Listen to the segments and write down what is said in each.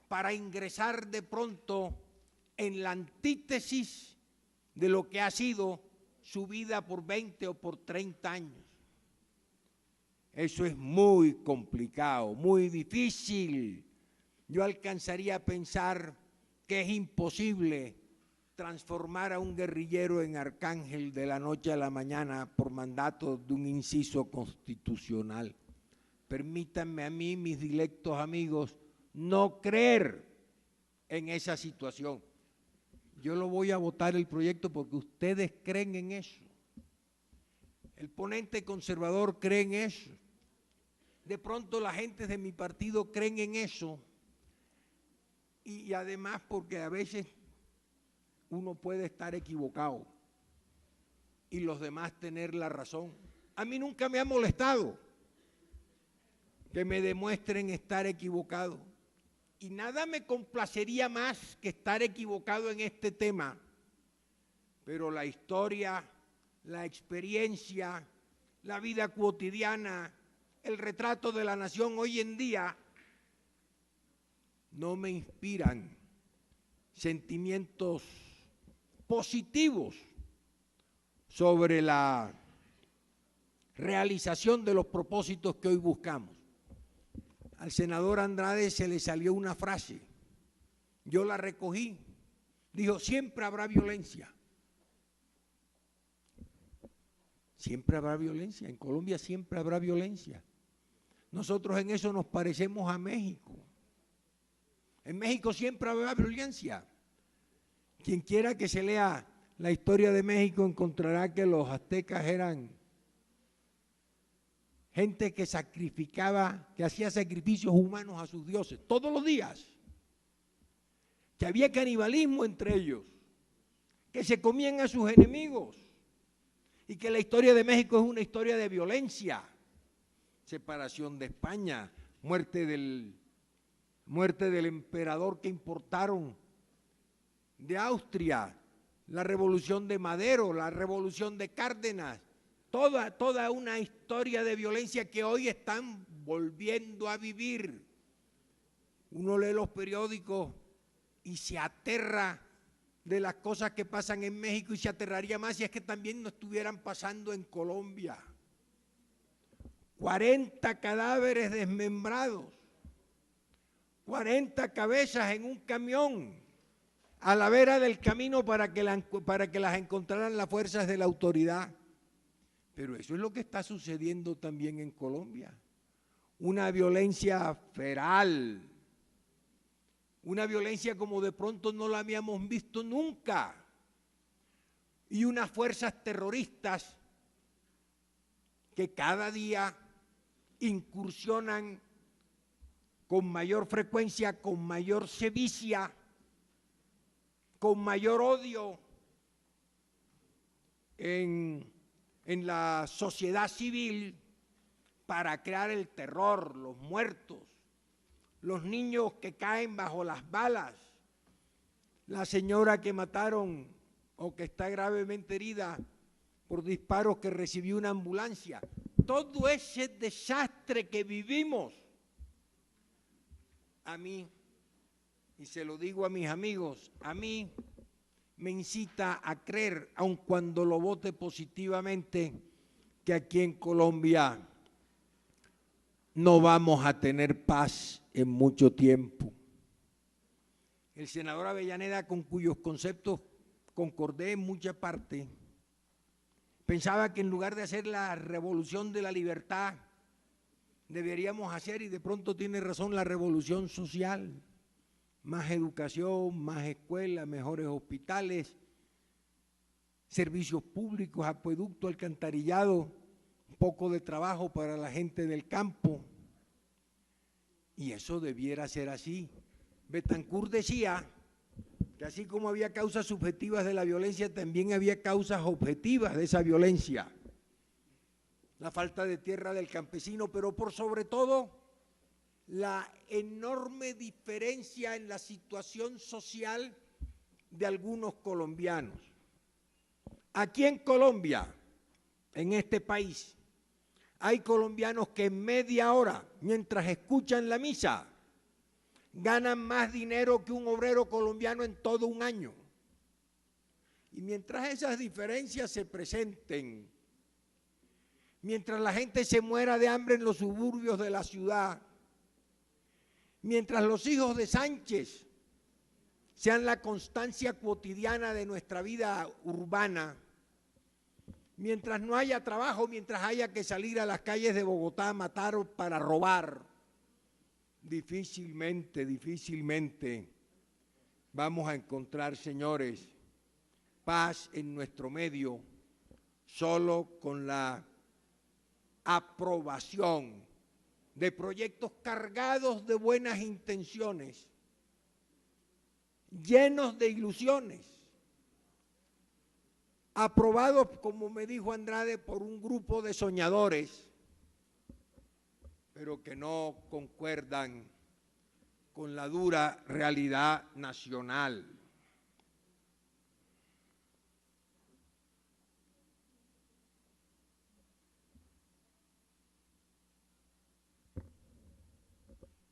para ingresar de pronto en la antítesis de lo que ha sido su vida por 20 o por 30 años. Eso es muy complicado, muy difícil. Yo alcanzaría a pensar que es imposible transformar a un guerrillero en arcángel de la noche a la mañana por mandato de un inciso constitucional. Permítanme a mí, mis dilectos amigos, no creer en esa situación. Yo lo voy a votar el proyecto porque ustedes creen en eso. El ponente conservador cree en eso. De pronto la gente de mi partido creen en eso. Y además porque a veces uno puede estar equivocado y los demás tener la razón. A mí nunca me ha molestado que me demuestren estar equivocado. Y nada me complacería más que estar equivocado en este tema. Pero la historia, la experiencia, la vida cotidiana, el retrato de la nación hoy en día no me inspiran sentimientos positivos sobre la realización de los propósitos que hoy buscamos. Al senador Andrade se le salió una frase, yo la recogí, dijo, siempre habrá violencia. Siempre habrá violencia, en Colombia siempre habrá violencia. Nosotros en eso nos parecemos a México. En México siempre habrá violencia. Quien quiera que se lea la historia de México encontrará que los aztecas eran gente que sacrificaba, que hacía sacrificios humanos a sus dioses todos los días, que había canibalismo entre ellos, que se comían a sus enemigos y que la historia de México es una historia de violencia, separación de España, muerte del emperador que importaron de Austria, la revolución de Madero, la revolución de Cárdenas, toda una historia de violencia que hoy están volviendo a vivir. Uno lee los periódicos y se aterra de las cosas que pasan en México y se aterraría más si es que también no estuvieran pasando en Colombia. 40 cadáveres desmembrados, 40 cabezas en un camión a la vera del camino para que las encontraran las fuerzas de la autoridad. Pero eso es lo que está sucediendo también en Colombia. Una violencia feral, una violencia como de pronto no la habíamos visto nunca. Y unas fuerzas terroristas que cada día incursionan con mayor frecuencia, con mayor sevicia, con mayor odio en la sociedad civil para crear el terror, los muertos, los niños que caen bajo las balas, la señora que mataron o que está gravemente herida por disparos que recibió una ambulancia. Todo ese desastre que vivimos, a mí, y se lo digo a mis amigos, a mí me incita a creer, aun cuando lo vote positivamente, que aquí en Colombia no vamos a tener paz en mucho tiempo. El senador Avellaneda, con cuyos conceptos concordé en mucha parte, pensaba que en lugar de hacer la revolución de la libertad, deberíamos hacer, y de pronto tiene razón, la revolución social. Más educación, más escuelas, mejores hospitales, servicios públicos, acueducto, alcantarillado, un poco de trabajo para la gente del campo. Y eso debiera ser así. Betancourt decía que así como había causas subjetivas de la violencia, también había causas objetivas de esa violencia. La falta de tierra del campesino, pero por sobre todo la enorme diferencia en la situación social de algunos colombianos. Aquí en Colombia, en este país, hay colombianos que en media hora, mientras escuchan la misa, ganan más dinero que un obrero colombiano en todo un año. Y mientras esas diferencias se presenten, mientras la gente se muera de hambre en los suburbios de la ciudad, mientras los hijos de Sánchez sean la constancia cotidiana de nuestra vida urbana, mientras no haya trabajo, mientras haya que salir a las calles de Bogotá a matar o para robar, difícilmente vamos a encontrar, señores, paz en nuestro medio, solo con la aprobación de proyectos cargados de buenas intenciones, llenos de ilusiones, aprobados, como me dijo Andrade, por un grupo de soñadores, pero que no concuerdan con la dura realidad nacional.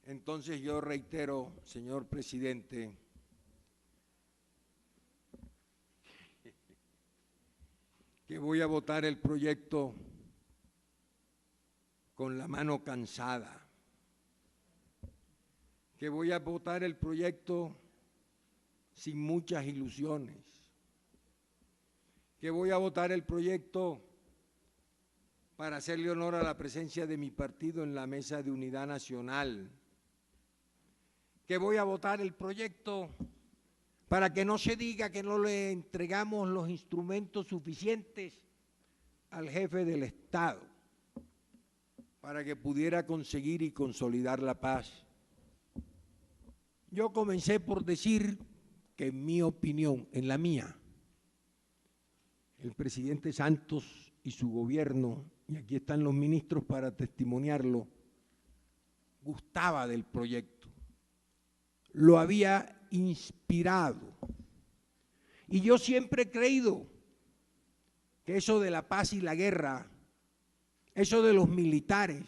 Entonces yo reitero, señor presidente, que voy a votar el proyecto con la mano cansada, que voy a votar el proyecto sin muchas ilusiones, que voy a votar el proyecto para hacerle honor a la presencia de mi partido en la mesa de unidad nacional, que voy a votar el proyecto para que no se diga que no le entregamos los instrumentos suficientes al jefe del Estado para que pudiera conseguir y consolidar la paz. Yo comencé por decir que en mi opinión, en la mía, el presidente Santos y su gobierno, y aquí están los ministros para testimoniarlo, gustaba del proyecto, lo había inspirado. Y yo siempre he creído que eso de la paz y la guerra, eso de los militares,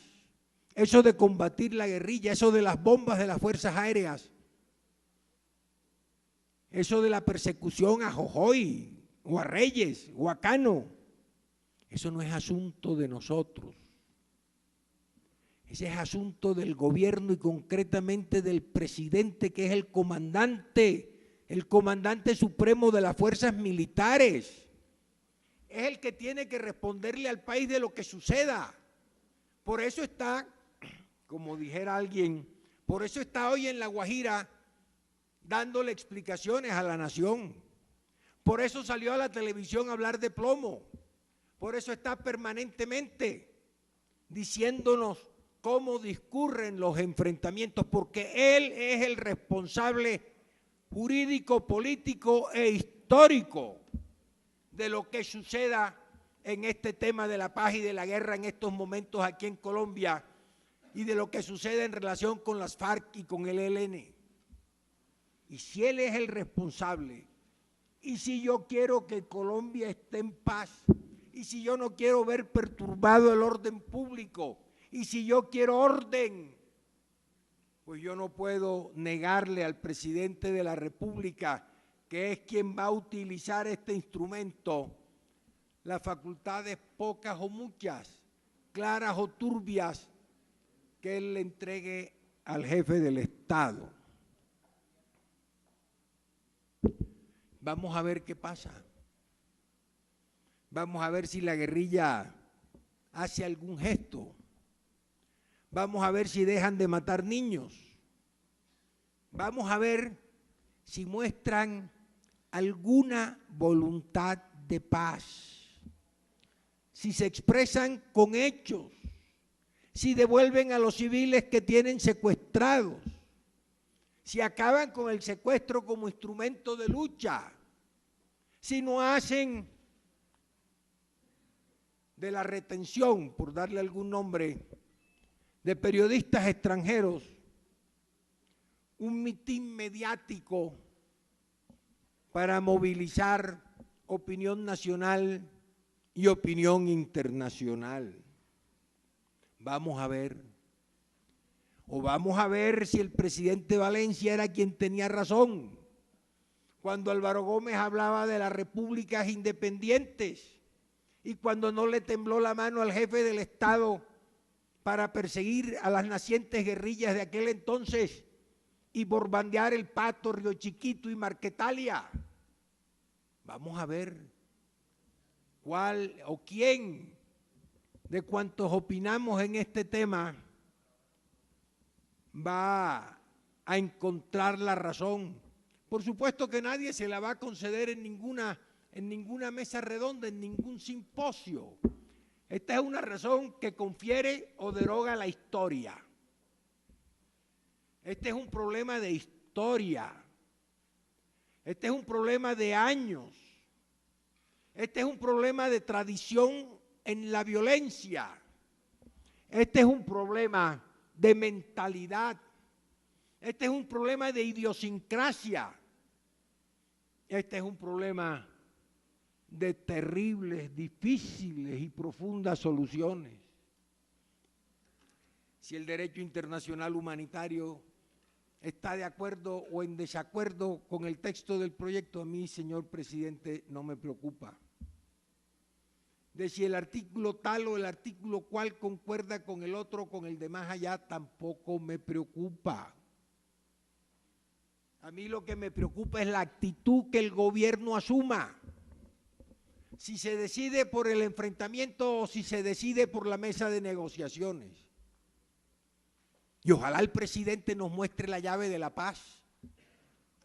eso de combatir la guerrilla, eso de las bombas de las fuerzas aéreas, eso de la persecución a Jojoy o a Reyes o a Cano, eso no es asunto de nosotros. Ese es asunto del gobierno y concretamente del presidente, que es el comandante supremo de las fuerzas militares. Es el que tiene que responderle al país de lo que suceda. Por eso está, como dijera alguien, por eso está hoy en La Guajira dándole explicaciones a la nación. Por eso salió a la televisión a hablar de plomo. Por eso está permanentemente diciéndonos cómo discurren los enfrentamientos, porque él es el responsable jurídico, político e histórico de lo que suceda en este tema de la paz y de la guerra en estos momentos aquí en Colombia y de lo que sucede en relación con las FARC y con el ELN. Y si él es el responsable, y si yo quiero que Colombia esté en paz, y si yo no quiero ver perturbado el orden público, y si yo quiero orden, pues yo no puedo negarle al presidente de la República, que es quien va a utilizar este instrumento, las facultades pocas o muchas, claras o turbias, que él le entregue al jefe del Estado. Vamos a ver qué pasa. Vamos a ver si la guerrilla hace algún gesto. Vamos a ver si dejan de matar niños. Vamos a ver si muestran alguna voluntad de paz. Si se expresan con hechos. Si devuelven a los civiles que tienen secuestrados. Si acaban con el secuestro como instrumento de lucha. Si no hacen de la retención, por darle algún nombre, de periodistas extranjeros, un mitin mediático para movilizar opinión nacional y opinión internacional. Vamos a ver. o vamos a ver si el presidente Valencia era quien tenía razón cuando Álvaro Gómez hablaba de las repúblicas independientes y cuando no le tembló la mano al jefe del Estado para perseguir a las nacientes guerrillas de aquel entonces y borbandear el Pato, Río Chiquito y Marquetalia. Vamos a ver cuál o quién de cuantos opinamos en este tema va a encontrar la razón. Por supuesto que nadie se la va a conceder en ninguna mesa redonda, en ningún simposio. Esta es una razón que confiere o deroga la historia. Este es un problema de historia. Este es un problema de años. Este es un problema de tradición en la violencia. Este es un problema de mentalidad. Este es un problema de idiosincrasia. Este es un problema de terribles, difíciles y profundas soluciones. Si el derecho internacional humanitario está de acuerdo o en desacuerdo con el texto del proyecto, a mí, señor presidente, no me preocupa. De si el artículo tal o el artículo cual concuerda con el otro, con el de más allá, tampoco me preocupa. A mí lo que me preocupa es la actitud que el gobierno asuma. Si se decide por el enfrentamiento o si se decide por la mesa de negociaciones. Y ojalá el presidente nos muestre la llave de la paz,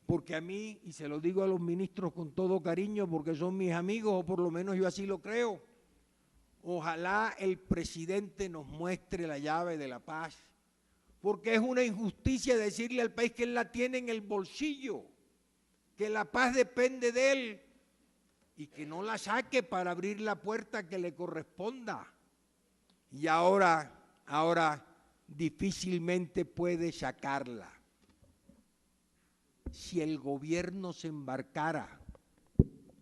porque a mí, y se lo digo a los ministros con todo cariño, porque son mis amigos, o por lo menos yo así lo creo, ojalá el presidente nos muestre la llave de la paz, porque es una injusticia decirle al país que él la tiene en el bolsillo, que la paz depende de él y que no la saque para abrir la puerta que le corresponda. Y ahora difícilmente puede sacarla. Si el gobierno se embarcara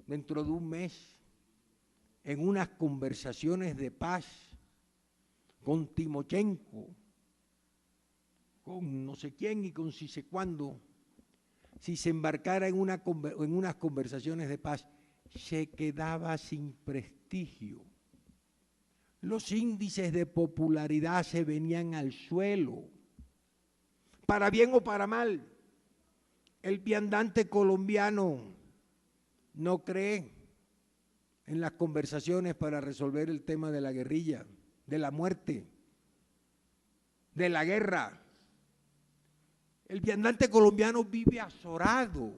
dentro de un mes en unas conversaciones de paz con Timochenko, con no sé quién y con si sé cuándo, si se embarcara en unas conversaciones de paz, se quedaba sin prestigio. Los índices de popularidad se venían al suelo, para bien o para mal. El viandante colombiano no cree en las conversaciones para resolver el tema de la guerrilla, de la muerte, de la guerra. El viandante colombiano vive azorado.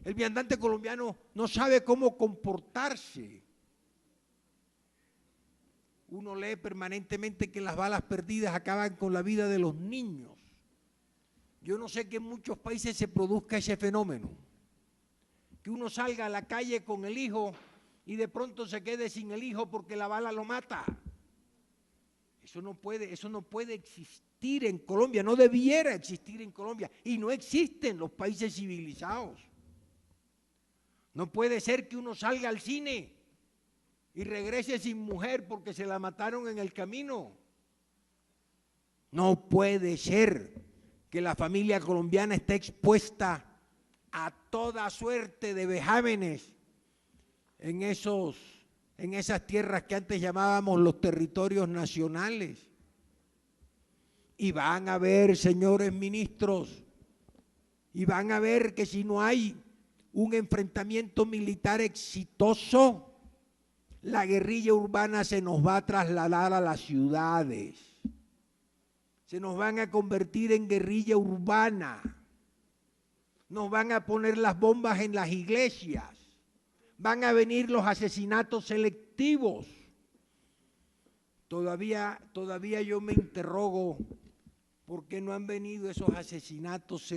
El viandante colombiano no sabe cómo comportarse. Uno lee permanentemente que las balas perdidas acaban con la vida de los niños. Yo no sé que en muchos países se produzca ese fenómeno, que uno salga a la calle con el hijo y de pronto se quede sin el hijo porque la bala lo mata. Eso no puede existir en Colombia, no debiera existir en Colombia y no existe en los países civilizados. No puede ser que uno salga al cine y regrese sin mujer porque se la mataron en el camino. No puede ser que la familia colombiana esté expuesta a toda suerte de vejámenes en esas tierras que antes llamábamos los territorios nacionales. Y van a ver, señores ministros, y van a ver que si no hay un enfrentamiento militar exitoso, la guerrilla urbana se nos va a trasladar a las ciudades. Se nos van a convertir en guerrilla urbana. Nos van a poner las bombas en las iglesias. Van a venir los asesinatos selectivos. Todavía yo me interrogo por qué no han venido esos asesinatos selectivos.